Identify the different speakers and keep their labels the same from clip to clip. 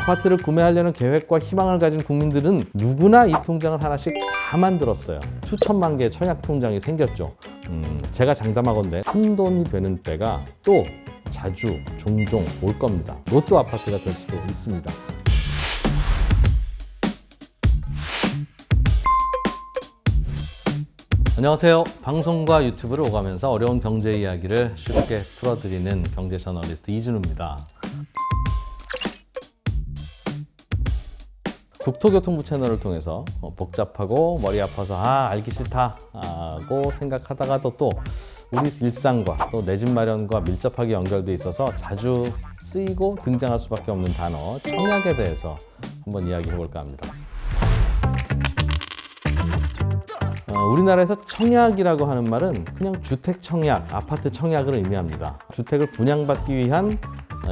Speaker 1: 아파트를 구매하려는 계획과 희망을 가진 국민들은 누구나 이 통장을 하나씩 다 만들었어요. 수천만 개의 청약 통장이 생겼죠. 제가 장담하건대 큰 돈이 되는 때가 또 자주 종종 올 겁니다. 로또 아파트가 될 수도 있습니다. 안녕하세요. 방송과 유튜브를 오가면서 어려운 경제 이야기를 쉽게 풀어드리는 경제 저널리스트 이준우입니다. 국토교통부 채널을 통해서 복잡하고 머리 아파서 알기 싫다 하고 생각하다가도 또 우리 일상과 또 내 집 마련과 밀접하게 연결돼 있어서 자주 쓰이고 등장할 수밖에 없는 단어 청약에 대해서 한번 이야기해 볼까 합니다. 우리나라에서 청약이라고 하는 말은 그냥 주택 청약, 아파트 청약을 의미합니다. 주택을 분양받기 위한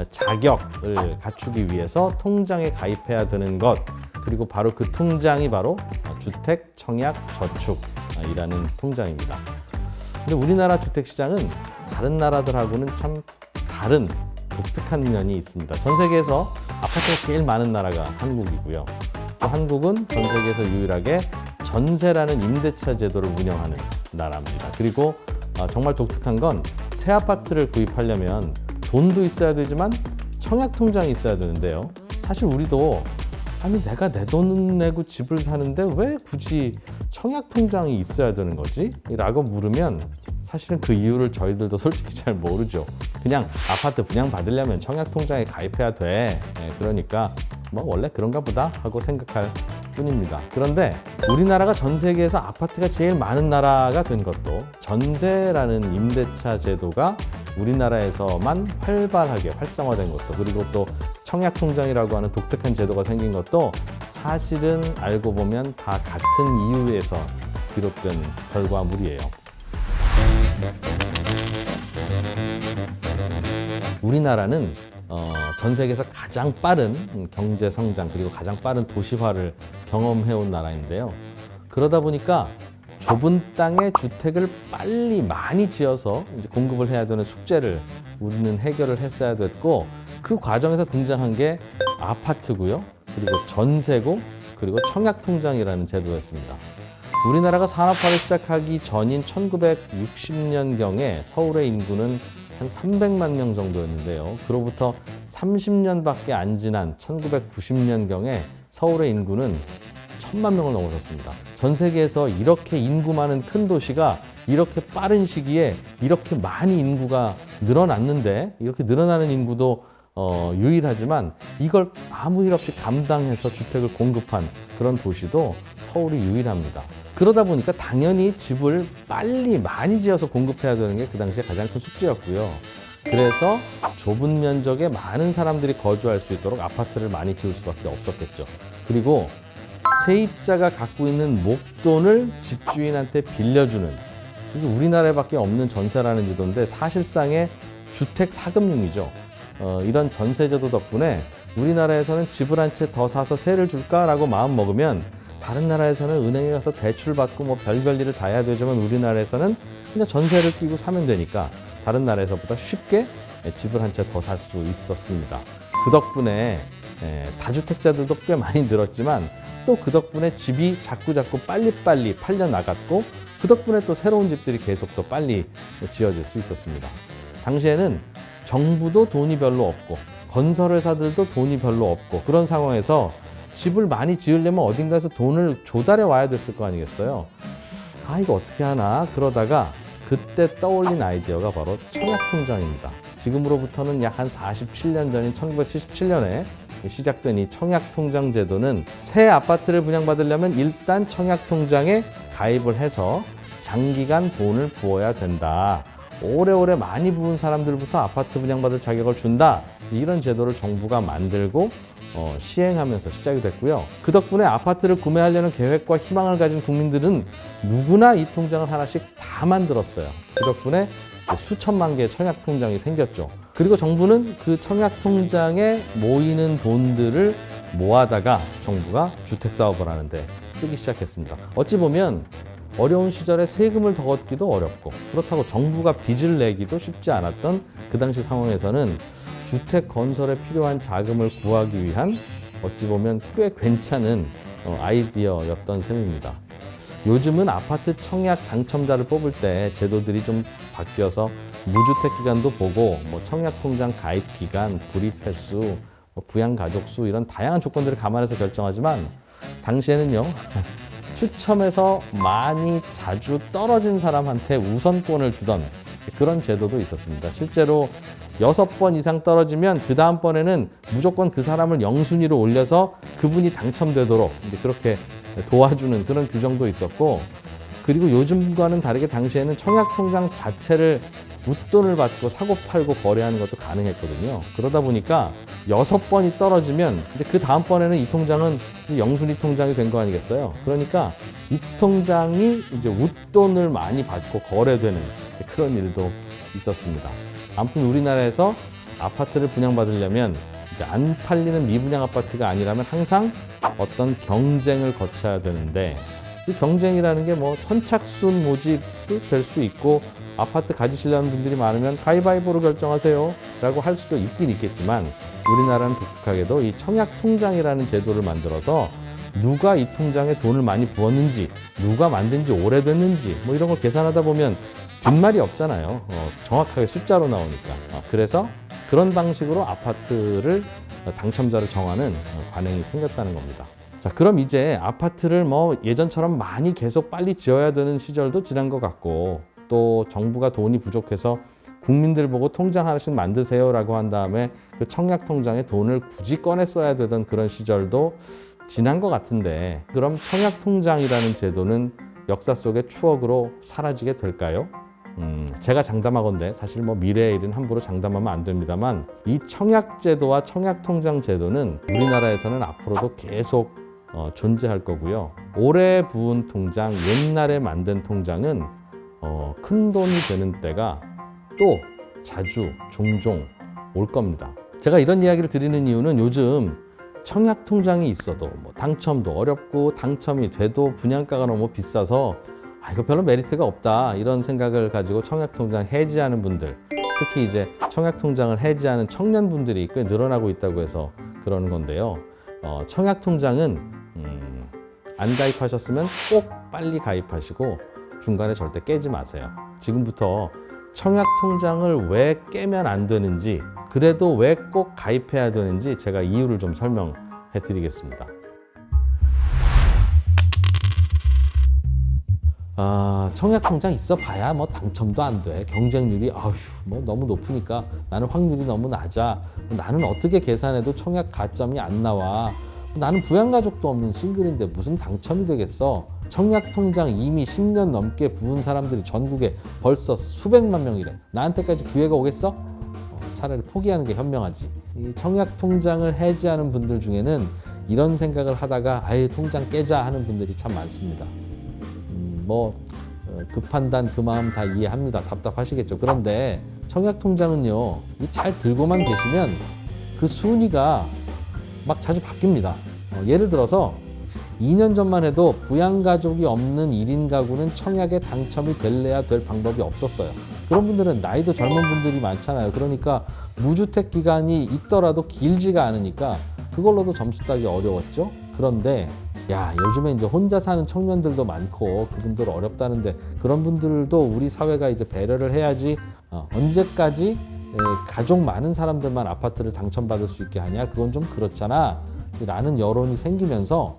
Speaker 1: 자격을 갖추기 위해서 통장에 가입해야 되는 것, 그리고 바로 그 통장이 바로 주택 청약 저축이라는 통장입니다. 근데 우리나라 주택 시장은 다른 나라들하고는 참 다른 독특한 면이 있습니다. 전 세계에서 아파트가 제일 많은 나라가 한국이고요. 또 한국은 전 세계에서 유일하게 전세라는 임대차 제도를 운영하는 나라입니다. 그리고 정말 독특한 건 새 아파트를 구입하려면 돈도 있어야 되지만 청약 통장이 있어야 되는데요. 사실 우리도 내가 내 돈 내고 집을 사는데 왜 굳이 청약 통장이 있어야 되는 거지? 라고 물으면 사실은 그 이유를 저희들도 솔직히 잘 모르죠. 그냥 아파트 분양 받으려면 청약 통장에 가입해야 돼. 그러니까 원래 그런가 보다 하고 생각할 뿐입니다. 그런데 우리나라가 전 세계에서 아파트가 제일 많은 나라가 된 것도 전세라는 임대차 제도가 우리나라에서만 활발하게 활성화된 것도, 그리고 또 청약통장이라고 하는 독특한 제도가 생긴 것도 사실은 알고 보면 다 같은 이유에서 비롯된 결과물이에요. 우리나라는 전 세계에서 가장 빠른 경제 성장, 그리고 가장 빠른 도시화를 경험해온 나라인데요. 그러다 보니까 좁은 땅에 주택을 빨리 많이 지어서 이제 공급을 해야 되는 숙제를 우리는 해결을 했어야 됐고, 그 과정에서 등장한 게 아파트고요. 그리고 전세고, 그리고 청약통장이라는 제도였습니다. 우리나라가 산업화를 시작하기 전인 1960년경에 서울의 인구는 한 300만 명 정도였는데요. 그로부터 30년밖에 안 지난 1990년경에 서울의 인구는 1000만 명을 넘어섰습니다. 전 세계에서 이렇게 인구 많은 큰 도시가 이렇게 빠른 시기에 이렇게 많이 인구가 늘어났는데, 이렇게 늘어나는 인구도 유일하지만 이걸 아무 일 없이 감당해서 주택을 공급한 그런 도시도 서울이 유일합니다. 그러다 보니까 당연히 집을 빨리 많이 지어서 공급해야 되는 게 그 당시에 가장 큰 숙제였고요. 그래서 좁은 면적에 많은 사람들이 거주할 수 있도록 아파트를 많이 지을 수밖에 없었겠죠. 그리고 세입자가 갖고 있는 목돈을 집주인한테 빌려주는, 이게 우리나라에밖에 없는 전세라는 제도인데 사실상의 주택 사금융이죠. 이런 전세제도 덕분에 우리나라에서는 집을 한 채 더 사서 세를 줄까라고 마음 먹으면 다른 나라에서는 은행에 가서 대출 받고 별별 일을 다 해야 되지만 우리나라에서는 그냥 전세를 끼고 사면 되니까 다른 나라에서보다 쉽게 집을 한 채 더 살 수 있었습니다. 그 덕분에 다주택자들도 꽤 많이 늘었지만 또 그 덕분에 집이 자꾸 빨리빨리 팔려 나갔고, 그 덕분에 또 새로운 집들이 계속 더 빨리 지어질 수 있었습니다. 당시에는 정부도 돈이 별로 없고 건설회사들도 돈이 별로 없고, 그런 상황에서 집을 많이 지으려면 어딘가에서 돈을 조달해 와야 됐을 거 아니겠어요. 이거 어떻게 하나 그러다가 그때 떠올린 아이디어가 바로 청약통장입니다. 지금으로부터는 약 한 47년 전인 1977년에 시작된 이 청약통장 제도는 새 아파트를 분양받으려면 일단 청약통장에 가입을 해서 장기간 돈을 부어야 된다. 오래오래 많이 부은 사람들부터 아파트 분양받을 자격을 준다. 이런 제도를 정부가 만들고 시행하면서 시작이 됐고요. 그 덕분에 아파트를 구매하려는 계획과 희망을 가진 국민들은 누구나 이 통장을 하나씩 다 만들었어요. 그 덕분에 수천만 개의 청약 통장이 생겼죠. 그리고 정부는 그 청약 통장에 모이는 돈들을 모아다가 정부가 주택 사업을 하는데 쓰기 시작했습니다. 어찌 보면 어려운 시절에 세금을 더 걷기도 어렵고, 그렇다고 정부가 빚을 내기도 쉽지 않았던 그 당시 상황에서는 주택 건설에 필요한 자금을 구하기 위한 어찌 보면 꽤 괜찮은 아이디어였던 셈입니다. 요즘은 아파트 청약 당첨자를 뽑을 때 제도들이 좀 바뀌어서 무주택 기간도 보고 청약 통장 가입 기간, 구입 횟수, 부양 가족 수 이런 다양한 조건들을 감안해서 결정하지만 당시에는요 추첨해서 많이 자주 떨어진 사람한테 우선권을 주던 그런 제도도 있었습니다. 실제로 6번 이상 떨어지면 그 다음번에는 무조건 그 사람을 영순위로 올려서 그분이 당첨되도록 그렇게 도와주는 그런 규정도 있었고, 그리고 요즘과는 다르게 당시에는 청약통장 자체를 웃돈을 받고 사고 팔고 거래하는 것도 가능했거든요. 그러다 보니까 6번이 떨어지면 이제 그 다음번에는 이 통장은 영순위 통장이 된 거 아니겠어요? 그러니까 이 통장이 이제 웃돈을 많이 받고 거래되는 그런 일도 있었습니다. 아무튼 우리나라에서 아파트를 분양받으려면 이제 안 팔리는 미분양 아파트가 아니라면 항상 어떤 경쟁을 거쳐야 되는데, 이 경쟁이라는 게 선착순 모집도 될 수 있고 아파트 가지시려는 분들이 많으면 가위바위보로 결정하세요 라고 할 수도 있긴 있겠지만, 우리나라는 독특하게도 이 청약통장이라는 제도를 만들어서 누가 이 통장에 돈을 많이 부었는지, 누가 만든 지 오래됐는지 이런 걸 계산하다 보면 뒷말이 없잖아요. 정확하게 숫자로 나오니까. 그래서 그런 방식으로 아파트를 당첨자를 정하는 관행이 생겼다는 겁니다. 자, 그럼 이제 아파트를 예전처럼 많이 계속 빨리 지어야 되는 시절도 지난 것 같고, 또 정부가 돈이 부족해서 국민들 보고 통장 하나씩 만드세요라고 한 다음에 그 청약 통장에 돈을 굳이 꺼내 써야 되던 그런 시절도 지난 것 같은데, 그럼 청약 통장이라는 제도는 역사 속의 추억으로 사라지게 될까요? 제가 장담하건대, 사실 미래의 일은 함부로 장담하면 안 됩니다만, 이 청약제도와 청약통장 제도는 우리나라에서는 앞으로도 계속 존재할 거고요. 올해 부은 통장, 옛날에 만든 통장은 큰 돈이 되는 때가 또 자주 종종 올 겁니다. 제가 이런 이야기를 드리는 이유는 요즘 청약통장이 있어도 당첨도 어렵고, 당첨이 돼도 분양가가 너무 비싸서 이거 별로 메리트가 없다 이런 생각을 가지고 청약통장 해지하는 분들, 특히 이제 청약통장을 해지하는 청년분들이 꽤 늘어나고 있다고 해서 그러는 건데요. 청약통장은 안 가입하셨으면 꼭 빨리 가입하시고 중간에 절대 깨지 마세요. 지금부터 청약통장을 왜 깨면 안 되는지, 그래도 왜 꼭 가입해야 되는지 제가 이유를 좀 설명해 드리겠습니다. 청약통장 있어 봐야 당첨도 안 돼. 경쟁률이 너무 높으니까 나는 확률이 너무 낮아. 나는 어떻게 계산해도 청약 가점이 안 나와. 나는 부양가족도 없는 싱글인데 무슨 당첨이 되겠어. 청약통장 이미 10년 넘게 부은 사람들이 전국에 벌써 수백만 명이래. 나한테까지 기회가 오겠어? 차라리 포기하는 게 현명하지. 이 청약통장을 해지하는 분들 중에는 이런 생각을 하다가 통장 깨자 하는 분들이 참 많습니다. 그 판단, 그 마음 다 이해합니다. 답답하시겠죠. 그런데 청약통장은요, 잘 들고만 계시면 그 순위가 자주 바뀝니다. 예를 들어서 2년 전만 해도 부양가족이 없는 1인 가구는 청약에 당첨이 될래야 될 방법이 없었어요. 그런 분들은 나이도 젊은 분들이 많잖아요. 그러니까 무주택 기간이 있더라도 길지가 않으니까 그걸로도 점수 따기 어려웠죠. 그런데 요즘에 이제 혼자 사는 청년들도 많고 그분들 어렵다는데, 그런 분들도 우리 사회가 이제 배려를 해야지. 언제까지 가족 많은 사람들만 아파트를 당첨받을 수 있게 하냐? 그건 좀 그렇잖아 라는 여론이 생기면서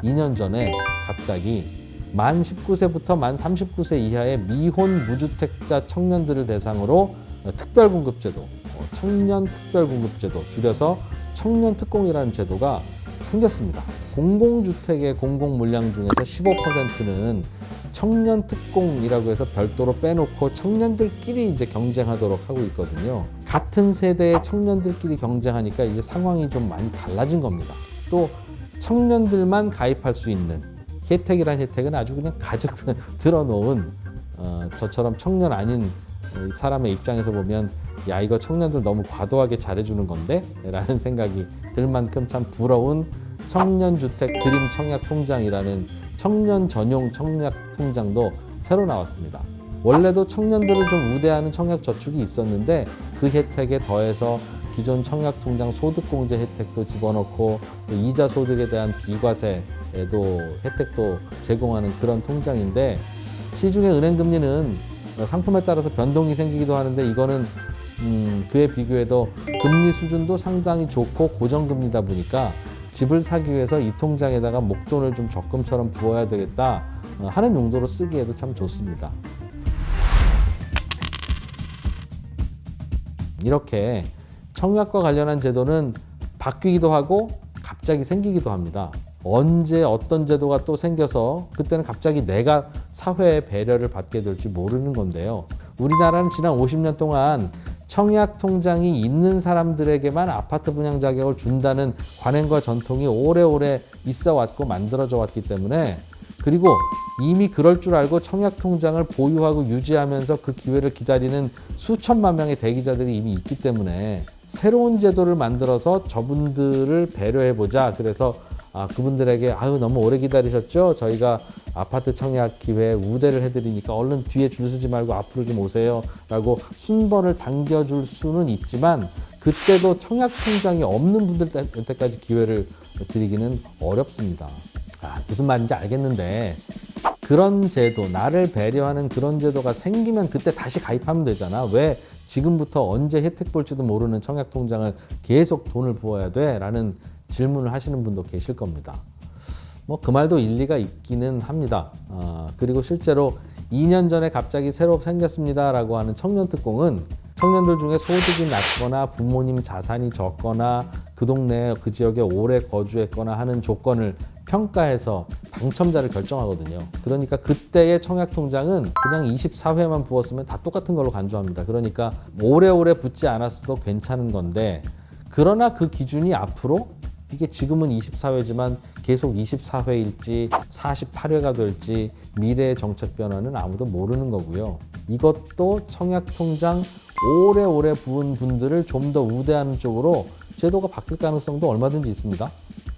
Speaker 1: 2년 전에 갑자기 만 19세부터 만 39세 이하의 미혼 무주택자 청년들을 대상으로 특별공급제도, 청년특별공급제도, 줄여서 청년특공이라는 제도가 생겼습니다. 공공주택의 공공물량 중에서 15%는 청년특공이라고 해서 별도로 빼놓고 청년들끼리 이제 경쟁하도록 하고 있거든요. 같은 세대의 청년들끼리 경쟁하니까 이제 상황이 좀 많이 달라진 겁니다. 또 청년들만 가입할 수 있는 혜택이란 혜택은 아주 그냥 가득 들어놓은, 저처럼 청년 아닌 사람의 입장에서 보면 이거 청년들 너무 과도하게 잘해주는 건데? 라는 생각이 들 만큼 참 부러운 청년주택 드림 청약통장이라는 청년 전용 청약통장도 새로 나왔습니다. 원래도 청년들을 좀 우대하는 청약저축이 있었는데 그 혜택에 더해서 기존 청약통장 소득공제 혜택도 집어넣고 또 이자 소득에 대한 비과세에도 혜택도 제공하는 그런 통장인데, 시중의 은행 금리는 상품에 따라서 변동이 생기기도 하는데 이거는 그에 비교해도 금리 수준도 상당히 좋고 고정금리다 보니까 집을 사기 위해서 이 통장에다가 목돈을 좀 적금처럼 부어야 되겠다 하는 용도로 쓰기에도 참 좋습니다. 이렇게 청약과 관련한 제도는 바뀌기도 하고 갑자기 생기기도 합니다. 언제 어떤 제도가 또 생겨서 그때는 갑자기 내가 사회의 배려를 받게 될지 모르는 건데요. 우리나라는 지난 50년 동안 청약통장이 있는 사람들에게만 아파트 분양 자격을 준다는 관행과 전통이 오래오래 있어 왔고 만들어져 왔기 때문에, 그리고 이미 그럴 줄 알고 청약통장을 보유하고 유지하면서 그 기회를 기다리는 수천만 명의 대기자들이 이미 있기 때문에 새로운 제도를 만들어서 저분들을 배려해보자. 그래서 그분들에게 너무 오래 기다리셨죠? 저희가 아파트 청약 기회에 우대를 해드리니까 얼른 뒤에 줄 서지 말고 앞으로 좀 오세요 라고 순번을 당겨줄 수는 있지만, 그때도 청약통장이 없는 분들한테까지 기회를 드리기는 어렵습니다. 무슨 말인지 알겠는데, 그런 제도, 나를 배려하는 그런 제도가 생기면 그때 다시 가입하면 되잖아. 왜 지금부터 언제 혜택 볼지도 모르는 청약통장을 계속 돈을 부어야 돼? 라는 질문을 하시는 분도 계실 겁니다. 그 말도 일리가 있기는 합니다. 그리고 실제로 2년 전에 갑자기 새로 생겼습니다 라고 하는 청년특공은 청년들 중에 소득이 낮거나 부모님 자산이 적거나 그 동네 그 지역에 오래 거주했거나 하는 조건을 평가해서 당첨자를 결정하거든요. 그러니까 그때의 청약통장은 그냥 24회만 부었으면 다 똑같은 걸로 간주합니다. 그러니까 오래오래 붙지 않았어도 괜찮은 건데, 그러나 그 기준이 앞으로 이게 지금은 24회지만 계속 24회일지 48회가 될지 미래의 정책 변화는 아무도 모르는 거고요. 이것도 청약통장 오래오래 부은 분들을 좀 더 우대하는 쪽으로 제도가 바뀔 가능성도 얼마든지 있습니다.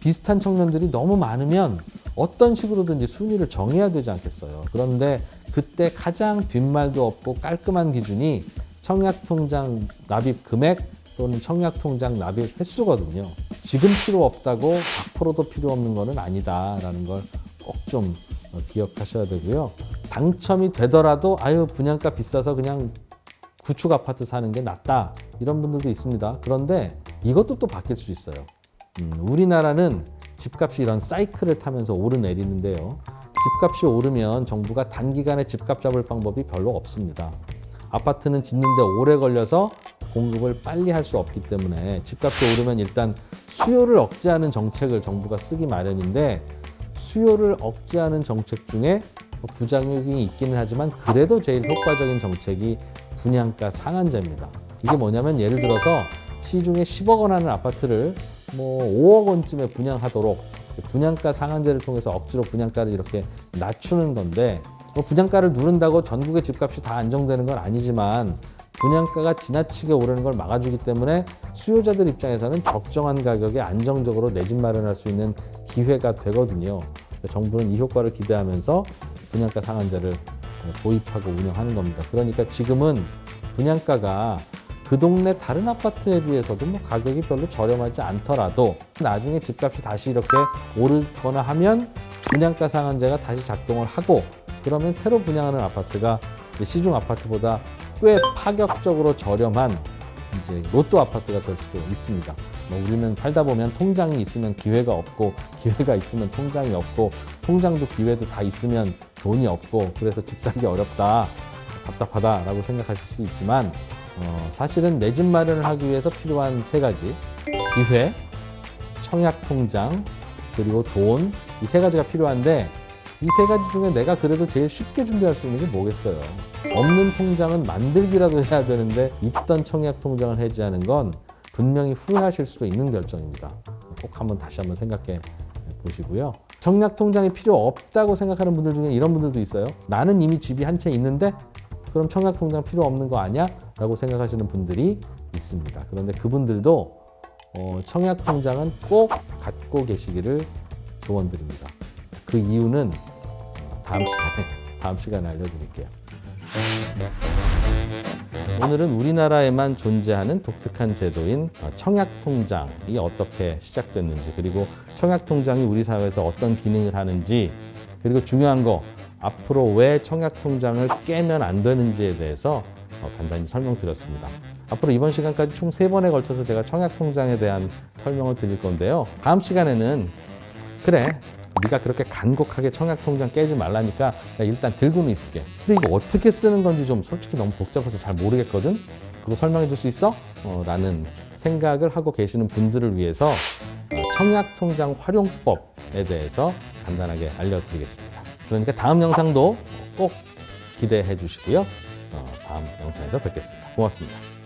Speaker 1: 비슷한 청년들이 너무 많으면 어떤 식으로든지 순위를 정해야 되지 않겠어요. 그런데 그때 가장 뒷말도 없고 깔끔한 기준이 청약통장 납입 금액 또는 청약통장 납입 횟수거든요. 지금 필요 없다고 앞으로도 필요 없는 거는 아니다라는 걸 꼭 좀 기억하셔야 되고요. 당첨이 되더라도 분양가 비싸서 그냥 구축 아파트 사는 게 낫다, 이런 분들도 있습니다. 그런데 이것도 또 바뀔 수 있어요. 우리나라는 집값이 이런 사이클을 타면서 오르내리는데요. 집값이 오르면 정부가 단기간에 집값 잡을 방법이 별로 없습니다. 아파트는 짓는데 오래 걸려서 공급을 빨리 할 수 없기 때문에 집값이 오르면 일단 수요를 억제하는 정책을 정부가 쓰기 마련인데, 수요를 억제하는 정책 중에 부작용이 있기는 하지만 그래도 제일 효과적인 정책이 분양가 상한제입니다. 이게 뭐냐면, 예를 들어서 시중에 10억 원 하는 아파트를 5억 원쯤에 분양하도록 분양가 상한제를 통해서 억지로 분양가를 이렇게 낮추는 건데, 분양가를 누른다고 전국의 집값이 다 안정되는 건 아니지만 분양가가 지나치게 오르는 걸 막아주기 때문에 수요자들 입장에서는 적정한 가격에 안정적으로 내 집 마련할 수 있는 기회가 되거든요. 정부는 이 효과를 기대하면서 분양가 상한제를 도입하고 운영하는 겁니다. 그러니까 지금은 분양가가 그 동네 다른 아파트에 비해서도 가격이 별로 저렴하지 않더라도 나중에 집값이 다시 이렇게 오르거나 하면 분양가 상한제가 다시 작동을 하고, 그러면 새로 분양하는 아파트가 시중 아파트보다 꽤 파격적으로 저렴한 이제 로또 아파트가 될 수도 있습니다. 우리는 살다 보면 통장이 있으면 기회가 없고, 기회가 있으면 통장이 없고, 통장도 기회도 다 있으면 돈이 없고, 그래서 집 사기 어렵다, 답답하다라고 생각하실 수도 있지만, 사실은 내 집 마련을 하기 위해서 필요한 세 가지, 기회, 청약통장, 그리고 돈, 이 세 가지가 필요한데, 이 세 가지 중에 내가 그래도 제일 쉽게 준비할 수 있는 게 뭐겠어요? 없는 통장은 만들기라도 해야 되는데 있던 청약통장을 해지하는 건 분명히 후회하실 수도 있는 결정입니다. 꼭 한번 다시 한번 생각해 보시고요. 청약통장이 필요 없다고 생각하는 분들 중에 이런 분들도 있어요. 나는 이미 집이 한 채 있는데 그럼 청약통장 필요 없는 거 아니야? 라고 생각하시는 분들이 있습니다. 그런데 그분들도 청약통장은 꼭 갖고 계시기를 조언드립니다. 그 이유는 다음 시간에 알려드릴게요. 오늘은 우리나라에만 존재하는 독특한 제도인 청약통장이 어떻게 시작됐는지, 그리고 청약통장이 우리 사회에서 어떤 기능을 하는지, 그리고 중요한 거 앞으로 왜 청약통장을 깨면 안 되는지에 대해서 간단히 설명드렸습니다. 앞으로 이번 시간까지 총 3번에 걸쳐서 제가 청약통장에 대한 설명을 드릴 건데요. 다음 시간에는 그래, 네가 그렇게 간곡하게 청약통장 깨지 말라니까 일단 들고는 있을게. 근데 이거 어떻게 쓰는 건지 좀 솔직히 너무 복잡해서 잘 모르겠거든? 그거 설명해 줄 수 있어? 라는 생각을 하고 계시는 분들을 위해서 청약통장 활용법에 대해서 간단하게 알려드리겠습니다. 그러니까 다음 영상도 꼭 기대해 주시고요. 다음 영상에서 뵙겠습니다. 고맙습니다.